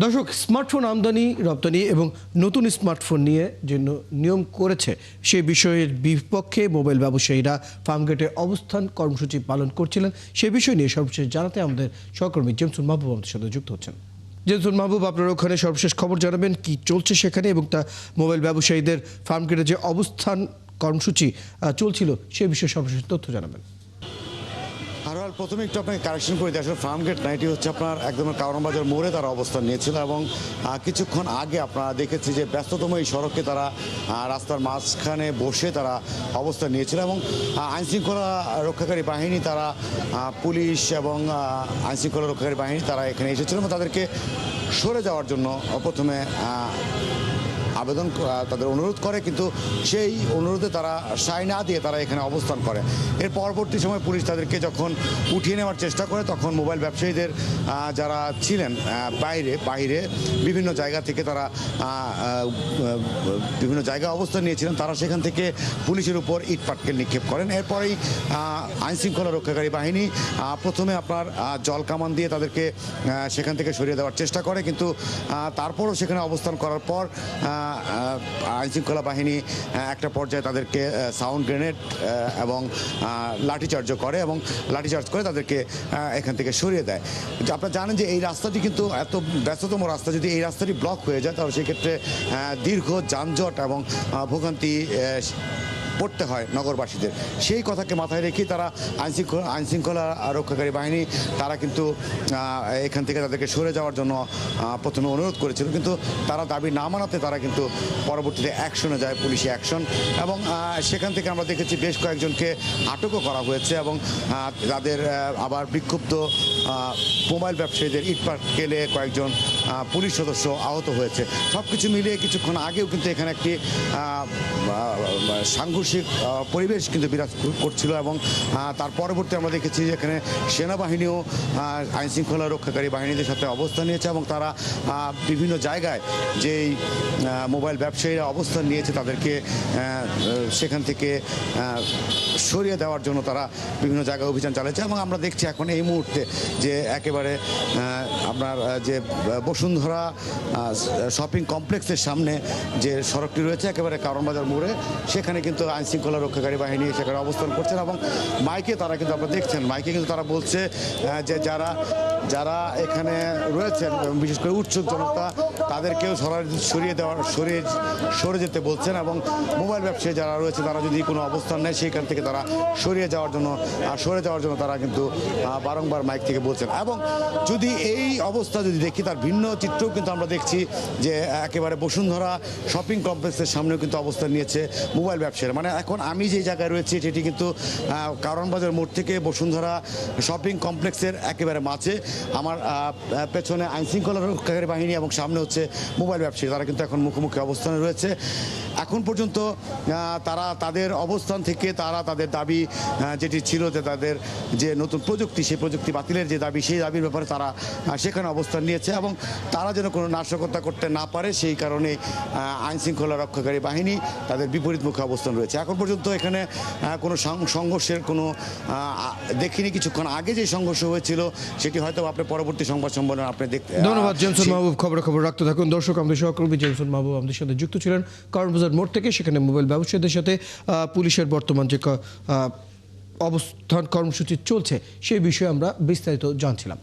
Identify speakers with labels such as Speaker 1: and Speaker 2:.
Speaker 1: দর্শক, স্মার্টফোন আমদানি রপ্তানি এবং নতুন স্মার্টফোন নিয়ে যে নিয়ম করেছে সেই বিষয়ের বিপক্ষে মোবাইল ব্যবসায়ীরা ফার্মগেটে অবস্থান কর্মসূচি পালন করছিলেন। সেই বিষয় নিয়ে সর্বশেষ জানাতে আমাদের সহকর্মী জেমসুল মাহবুব আমাদের সাথে যুক্ত হচ্ছেন। জেমসুল মাহবুব, আপনারা ওখানে সর্বশেষ খবর জানাবেন কি চলছে সেখানে, এবং তা মোবাইল ব্যবসায়ীদের ফার্মগেটে যে অবস্থান কর্মসূচি চলছিল সেই বিষয়ে সর্বশেষ তথ্য জানাবেন।
Speaker 2: প্রথমে একটু আপনাকে কারেকশন করে দিই। আসলে ফার্মগেট নাইটি হচ্ছে আপনার একদম কারণ বাজার মোড়ে তারা অবস্থান নিয়েছিল, এবং কিছুক্ষণ আগে আপনারা দেখেছি যে ব্যস্ততম এই সড়কে তারা রাস্তার মাঝখানে বসে তারা অবস্থান নিয়েছিল, এবং আইনশৃঙ্খলা রক্ষাকারী বাহিনী তারা পুলিশ এবং আইনশৃঙ্খলা রক্ষাকারী বাহিনী তারা এখানে এসেছিল এবং তাদেরকে সরে যাওয়ার জন্য প্রথমে আবেদন তাদের অনুরোধ করে, কিন্তু সেই অনুরোধে তারা সায় না দিয়ে তারা এখানে অবস্থান করে। এর পরবর্তী সময় পুলিশ তাদেরকে যখন উঠিয়ে নেওয়ার চেষ্টা করে, তখন মোবাইল ব্যবসায়ীদের যারা ছিলেন বাইরে বিভিন্ন জায়গা থেকে তারা বিভিন্ন জায়গায় অবস্থান নিয়েছিলেন, তারা সেখান থেকে পুলিশের উপর ইট পাটকেল নিক্ষেপ করেন। এরপরেই আইনশৃঙ্খলা রক্ষাকারী বাহিনী প্রথমে আপনার জল কামান দিয়ে তাদেরকে সেখান থেকে সরিয়ে দেওয়ার চেষ্টা করে, কিন্তু তারপরও সেখানে অবস্থান করার পর আইনশৃঙ্খলা বাহিনী একটা পর্যায়ে তাদেরকে সাউন্ড গ্রেনেড এবং লাঠিচার্জও করে, এবং লাঠিচার্জ করে তাদেরকে এখান থেকে সরিয়ে দেয়। আপনারা জানেন যে এই রাস্তাটি কিন্তু এত ব্যস্ততম রাস্তা, যদি এই রাস্তাটি ব্লক হয়ে যায় তাহলে সেক্ষেত্রে দীর্ঘ যানজট এবং ভোগান্তি পড়তে হয় নগরবাসীদের। সেই কথাকে মাথায় রেখেই তারা আইনশৃঙ্খলা রক্ষাকারী বাহিনী তারা কিন্তু এখান থেকে তাদেরকে সরে যাওয়ার জন্য প্রথমে অনুরোধ করেছিল, কিন্তু তারা দাবি না মানাতে তারা কিন্তু পরবর্তীতে অ্যাকশনে যায়, পুলিশি অ্যাকশন, এবং সেখান থেকে আমরা দেখেছি বেশ কয়েকজনকে আটকও করা হয়েছে, এবং তাদের আবার বিক্ষুব্ধ মোবাইল ব্যবসায়ীদের ইটপাটকেলে কয়েকজন পুলিশ সদস্য আহত হয়েছে। সব কিছু মিলিয়ে কিছুক্ষণ আগেও কিন্তু এখানে একটি সাংঘর্ষিক পরিবেশ কিন্তু বিরাজ করছিল, এবং তার পরবর্তী আমরা দেখেছি যে এখানে সেনাবাহিনীও আইনশৃঙ্খলা রক্ষাকারী বাহিনীদের সাথে অবস্থান নিয়েছে, এবং তারা বিভিন্ন জায়গায় যেই মোবাইল ব্যবসায়ীরা অবস্থান নিয়েছে তাদেরকে সেখান থেকে সরিয়ে দেওয়ার জন্য তারা বিভিন্ন জায়গায় অভিযান চালাচ্ছে। এবং আমরা দেখছি এখন এই মুহূর্তে যে একেবারে আপনার যে বসুন্ধরা শপিং কমপ্লেক্সের সামনে যে সড়কটি রয়েছে একেবারে কারণ বাজার মোড়ে, সেখানে কিন্তু আইনশৃঙ্খলা রক্ষাকারী বাহিনী সেখানে অবস্থান করছেন, এবং মাইকে তারা কিন্তু আপনারা দেখছেন, মাইকে কিন্তু তারা বলছে যে যারা এখানে রয়েছেন বিশেষ করে উৎসুক জনতা তাদেরকেও সরে যেতে বলছেন, এবং মোবাইল ব্যবসায়ী যারা রয়েছে তারা যদি কোনো অবস্থান নেয় সেইখান থেকে তারা সরে যাওয়ার জন্য তারা কিন্তু বারংবার মাইক থেকে বলছেন। এবং যদি এই অবস্থা যদি দেখি তার ভিন্ন চিত্রও কিন্তু আমরা দেখছি যে একেবারে বসুন্ধরা শপিং কমপ্লেক্সের সামনেও কিন্তু অবস্থান নিয়েছে মোবাইল ব্যবসায়ীরা। মানে এখন আমি যে জায়গায় রয়েছি সেটি কিন্তু কারণ বাজার মোড় থেকে বসুন্ধরা শপিং কমপ্লেক্সের একেবারে মাঝে, আমার পেছনে আইনশৃঙ্খলা রক্ষাকারী বাহিনী এবং সামনে হচ্ছে মোবাইল ব্যবসায়ী, তারা কিন্তু এখন মুখোমুখি অবস্থানে রয়েছে। এখন পর্যন্ত তারা তাদের অবস্থান থেকে তারা তাদের দাবি যেটি ছিল যে তাদের যে নতুন প্রযুক্তি সেই প্রযুক্তি বাতিলের যে দাবি সেই দাবির ব্যাপারে তারা সেখানে অবস্থান নিয়েছে, এবং তারা যেন কোনো নাশকতা করতে না পারে সেই কারণে আইনশৃঙ্খলা রক্ষাকারী বাহিনী তাদের বিপরীতমুখী অবস্থান রয়েছে। এখন পর্যন্ত এখানে কোনো সংঘর্ষের কোনো দেখিনি। কিছুক্ষণ আগে যে সংঘর্ষ হয়েছিল সেটি হয়তো আপনি পরবর্তী সংবাদ সম্মেলনে আপনি দেখতে।
Speaker 1: ধন্যবাদ জেমসুল মাহবুব, খবর রাখতে থাকুন। দর্শক, আমাদের সহকর্মী জেমসুল মাহবুব আমাদের সাথে যুক্ত ছিলেন কারণ বাজার মোড় থেকে। সেখানে মোবাইল ব্যবসায়ীদের সাথে পুলিশের বর্তমান যে অবস্থান কর্মসূচি চলছে সেই বিষয়ে আমরা বিস্তারিত জানছিলাম।